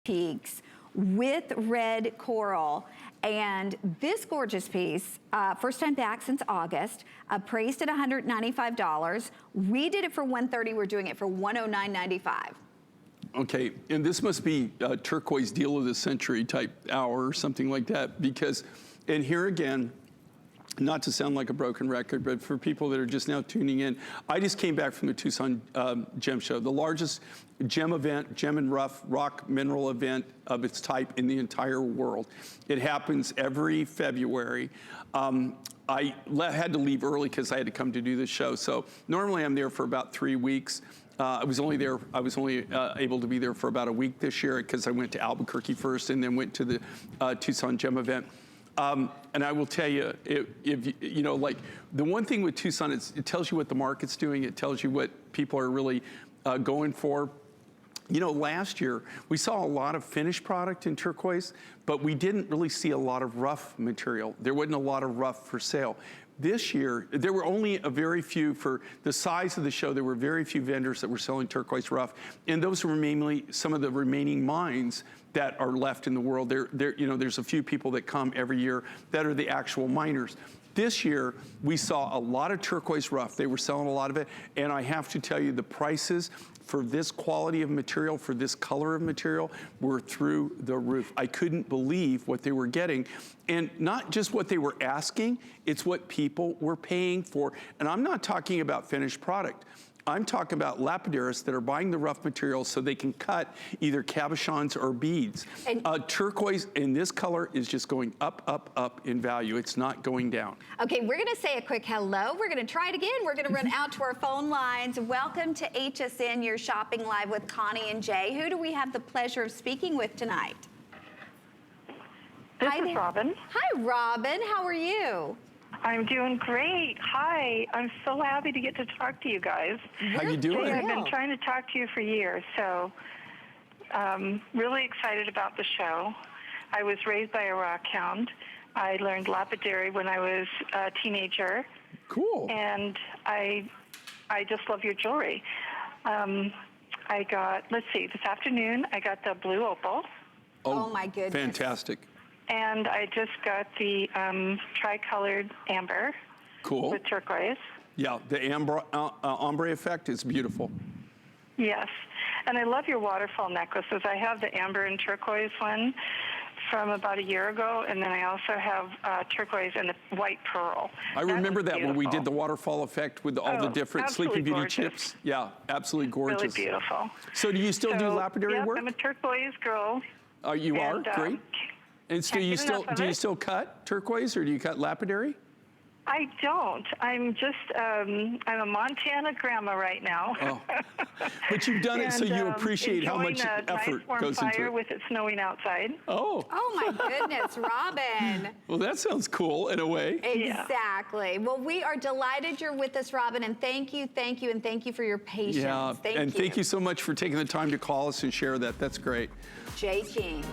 peaks with red coral. And this gorgeous piece, first time back since August, priced at $195. We did it for $130. We're doing it for $109.95. Okay, and this must be a turquoise deal of the century type hour or something like that, because, and here again, not to sound like a broken record, but for people that are just now tuning in, I just came back from the Tucson Gem Show, the largest gem event, gem and rock mineral event of its type in the entire world. It happens every February. I had to leave early because I had to come to do this show. So normally I'm there for about 3 weeks. I was only able to be there for about a week this year because I went to Albuquerque first and then went to the Tucson Gem event. And I will tell you, you know, like the one thing with Tucson is it tells you what the market's doing. It tells you what people are really going for. You know, last year we saw a lot of finished product in turquoise, but we didn't really see a lot of rough material. There wasn't a lot of rough for sale. This year, there were only a very few, for the size of the show, there were very few vendors that were selling turquoise rough, and those were mainly some of the remaining mines that are left in the world. You know, there's a few people that come every year that are the actual miners. This year, we saw a lot of turquoise rough. They were selling a lot of it, and I have to tell you, the prices for this quality of material, for this color of material, were through the roof. I couldn't believe what they were getting, and not just what they were asking, it's what people were paying for. And I'm not talking about finished product. I'm talking about lapidarists that are buying the rough material so they can cut either cabochons or beads. And turquoise in this color is just going up, up, up in value. It's not going down. Okay, we're gonna say a quick hello. We're gonna try it again. We're gonna run out to our phone lines. Welcome to HSN, you're shopping live with Connie and Jay. Who do we have the pleasure of speaking with tonight? This is Robin. Hi, Robin, how are you? I'm doing great. Hi. I'm so happy to get to talk to you guys. How you doing? Jay, I've been trying to talk to you for years, so really excited about the show. I was raised by a rock hound. I learned lapidary when I was a teenager. Cool. And I just love your jewelry. I got, let's see, this afternoon I got the blue opal. Oh my goodness. Fantastic. And I just got the tri-colored amber. Cool. With turquoise. Yeah, the ombre effect is beautiful. Yes, and I love your waterfall necklaces. I have the amber and turquoise one from about a year ago, and then I also have turquoise and the white pearl. I remember that when we did the waterfall effect with all the different Sleeping Beauty chips. Yeah, absolutely gorgeous. Really beautiful. So do you still do lapidary work? I'm a turquoise girl. You are? Great. And do you still cut turquoise or do you cut lapidary? I don't. I'm just, I'm a Montana grandma right now. Oh. But you've done it so you appreciate how much effort goes into it. With it snowing outside. Oh. Oh my goodness, Robin. Well, that sounds cool in a way. Exactly. Yeah. Well, we are delighted you're with us, Robin, and thank you, and thank you for your patience. Yeah, thank you so much for taking the time to call us and share that. That's great. Jay King.